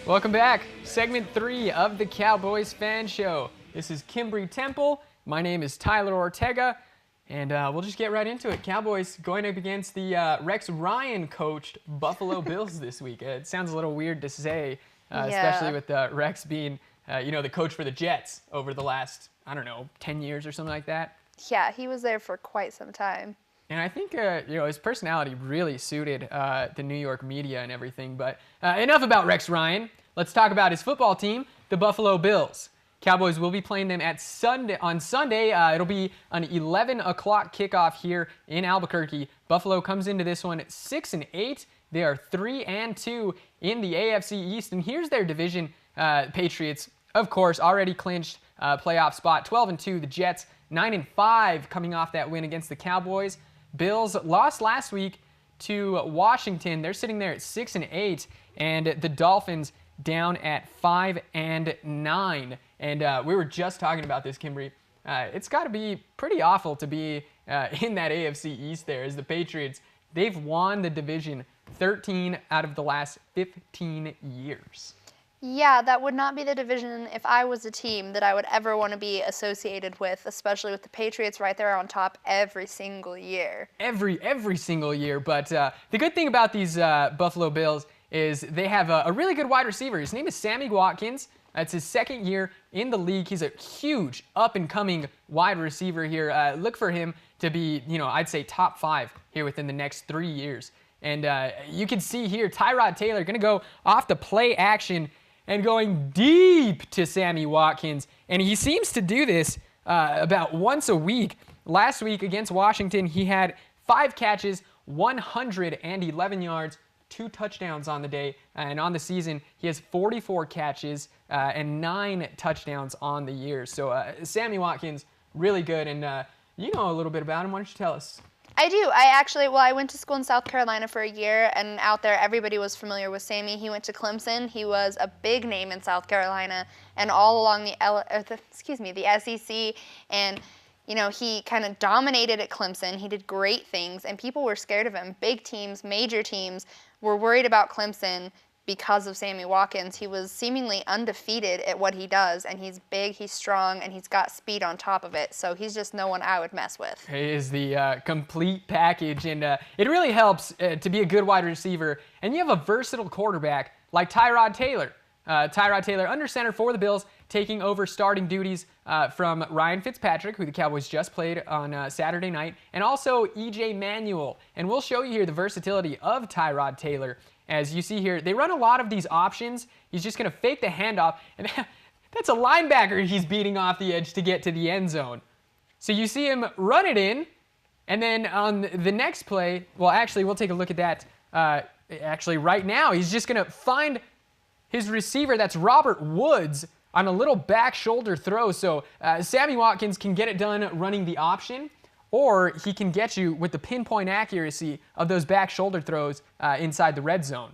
Welcome back. Segment 3 of the Cowboys Fan Show. This is Kimbry Temple. My name is Tyler Ortega, and we'll just get right into it. Cowboys going up against the Rex Ryan coached Buffalo Bills this week. It sounds a little weird to say, especially with Rex being, the coach for the Jets over the last, 10 years or something like that. Yeah, he was there for quite some time. And I think, his personality really suited the New York media and everything. But enough about Rex Ryan. Let's talk about his football team, the Buffalo Bills. Cowboys will be playing them on Sunday. It'll be an 11 o'clock kickoff here in Albuquerque. Buffalo comes into this one 6-8. They are 3-2 in the AFC East. And here's their division. Patriots, of course, already clinched playoff spot. 12-2. The Jets 9-5 coming off that win against the Cowboys. Bills lost last week to Washington. They're sitting there at 6-8, and the Dolphins down at 5-9. And we were just talking about this, Kimbry. It's got to be pretty awful to be in that AFC East there, as the Patriots, they've won the division 13 out of the last 15 years. Yeah, that would not be the division if I was a team that I would ever want to be associated with, especially with the Patriots right there on top every single year. Every single year. But the good thing about these Buffalo Bills is they have a really good wide receiver. His name is Sammy Watkins. It's his second year in the league. He's a huge up-and-coming wide receiver here. Look for him to be, I'd say top 5 here within the next 3 years. And you can see here, Tyrod Taylor going to go off the play action and going deep to Sammy Watkins. And he seems to do this about once a week. Last week against Washington, he had 5 catches, 111 yards, 2 touchdowns on the day. And on the season, he has 44 catches and 9 touchdowns on the year. So Sammy Watkins, really good. And you know a little bit about him. Why don't you tell us? I do. I went to school in South Carolina for a year, and out there everybody was familiar with Sammy. He went to Clemson. He was a big name in South Carolina and all along the SEC. And, he kind of dominated at Clemson. He did great things, and people were scared of him. Big teams, major teams were worried about Clemson because of Sammy Watkins. He was seemingly undefeated at what he does, and he's big, he's strong, and he's got speed on top of it. So he's just no one I would mess with. He is the complete package, and it really helps to be a good wide receiver. And you have a versatile quarterback like Tyrod Taylor. Tyrod Taylor under center for the Bills, taking over starting duties from Ryan Fitzpatrick, who the Cowboys just played on Saturday night, and also E.J. Manuel. And we'll show you here the versatility of Tyrod Taylor. As you see here, they run a lot of these options. He's just going to fake the handoff, and that's a linebacker he's beating off the edge to get to the end zone. So you see him run it in, and then on the next play, well, actually, we'll take a look at that right now. He's just going to find his receiver, that's Robert Woods, on a little back shoulder throw. So Sammy Watkins can get it done running the option, or he can get you with the pinpoint accuracy of those back shoulder throws inside the red zone.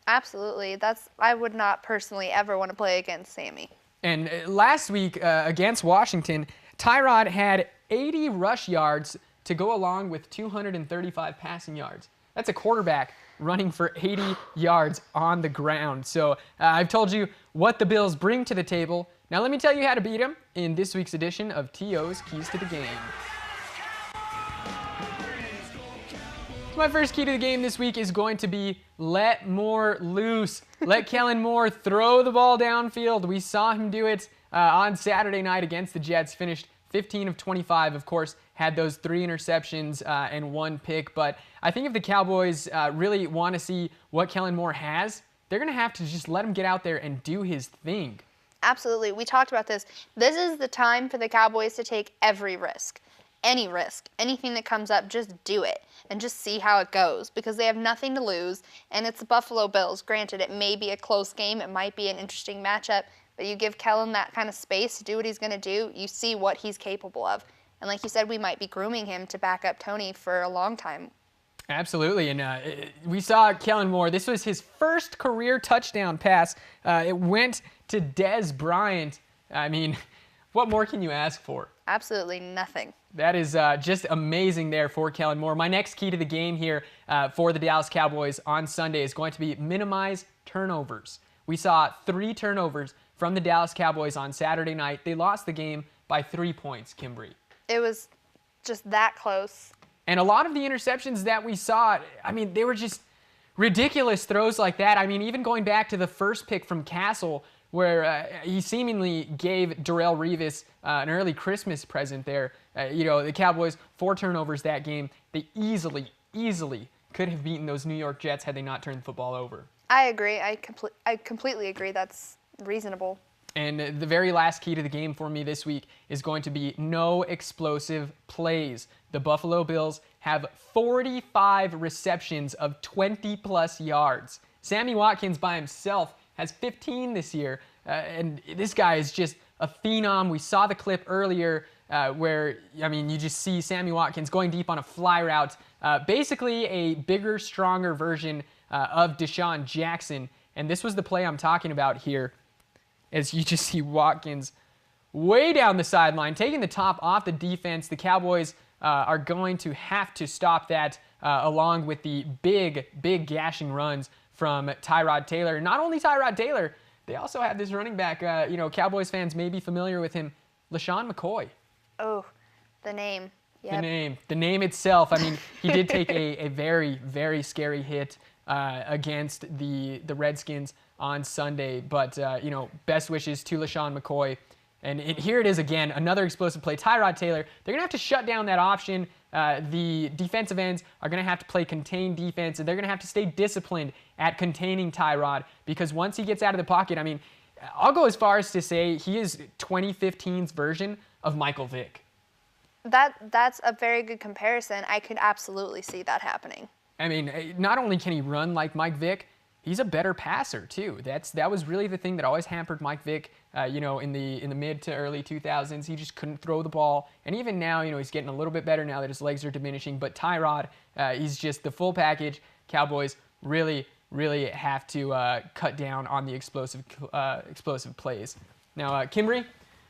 Absolutely. I would not personally ever want to play against Sammy. And last week against Washington, Tyrod had 80 rush yards to go along with 235 passing yards. That's a quarterback running for 80 yards on the ground. So I've told you what the Bills bring to the table. Now let me tell you how to beat them in this week's edition of Toews Keys to the Game. My first key to the game this week is going to be let Moore loose. Let Kellen Moore throw the ball downfield. We saw him do it on Saturday night against the Jets. Finished 15 of 25, of course, had those 3 interceptions and 1 pick. But I think if the Cowboys really want to see what Kellen Moore has, they're going to have to just let him get out there and do his thing. Absolutely. We talked about this. This is the time for the Cowboys to take every risk. Any risk, anything that comes up, just do it and just see how it goes, because they have nothing to lose, and it's the Buffalo Bills. Granted, it may be a close game, it might be an interesting matchup, but you give Kellen that kind of space to do what he's going to do, you see what he's capable of. And like you said, we might be grooming him to back up Tony for a long time. Absolutely, and we saw Kellen Moore. This was his first career touchdown pass. It went to Dez Bryant. I mean, what more can you ask for? Absolutely nothing. That is just amazing there for Kellen Moore. My next key to the game here for the Dallas Cowboys on Sunday is going to be minimize turnovers. We saw 3 turnovers from the Dallas Cowboys on Saturday night. They lost the game by 3 points, Kimbrey. It was just that close. And a lot of the interceptions that we saw, I mean, they were just ridiculous throws like that. I mean, even going back to the first pick from Castle, where he seemingly gave Darrelle Revis an early Christmas present there. The Cowboys, 4 turnovers that game. They easily could have beaten those New York Jets had they not turned the football over. I agree. I completely agree. That's reasonable. And the very last key to the game for me this week is going to be no explosive plays. The Buffalo Bills have 45 receptions of 20-plus yards. Sammy Watkins by himself has 15 this year, and this guy is just a phenom. We saw the clip earlier where, you just see Sammy Watkins going deep on a fly route, basically a bigger, stronger version of Deshaun Jackson. And this was the play I'm talking about here, as you just see Watkins way down the sideline, taking the top off the defense. The Cowboys are going to have to stop that along with the big gashing runs from Tyrod Taylor. Not only Tyrod Taylor, they also have this running back, Cowboys fans may be familiar with him, LaShawn McCoy. Oh, the name. Yep. The name itself. He did take a very, very scary hit against the Redskins on Sunday. But, best wishes to LaShawn McCoy. And here it is again, another explosive play. Tyrod Taylor, they're going to have to shut down that option. The defensive ends are going to have to play contained defense, and they're going to have to stay disciplined at containing Tyrod, because once he gets out of the pocket, I'll go as far as to say he is 2015's version of Michael Vick. That's a very good comparison. I could absolutely see that happening. Not only can he run like Mike Vick, he's a better passer too. That was really the thing that always hampered Mike Vick. In the mid to early 2000s, he just couldn't throw the ball. And even now, he's getting a little bit better now that his legs are diminishing. But Tyrod, he's just the full package. Cowboys really have to cut down on the explosive plays. Now, Kimbrey,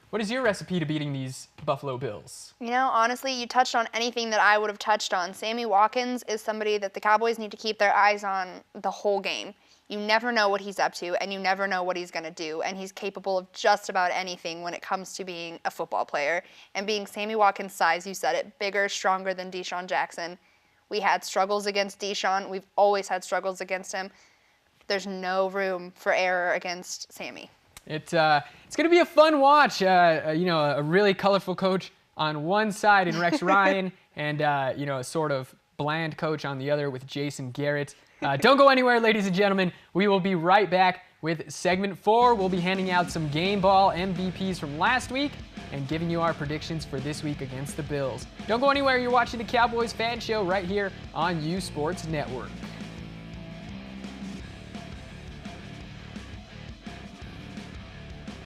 what is your recipe to beating these Buffalo Bills? Honestly, you touched on anything that I would have touched on. Sammy Watkins is somebody that the Cowboys need to keep their eyes on the whole game. You never know what he's up to, and you never know what he's going to do, and he's capable of just about anything when it comes to being a football player. And being Sammy Watkins' size, you said it, bigger, stronger than Deshaun Jackson. We had struggles against Deshaun. We've always had struggles against him. There's no room for error against Sammy. It's going to be a fun watch. A really colorful coach on one side in Rex Ryan, and a sort of bland coach on the other with Jason Garrett. Don't go anywhere, ladies and gentlemen. We will be right back with segment 4. We'll be handing out some game ball MVPs from last week and giving you our predictions for this week against the Bills. Don't go anywhere. You're watching the Cowboys Fan Show right here on U Sports Network.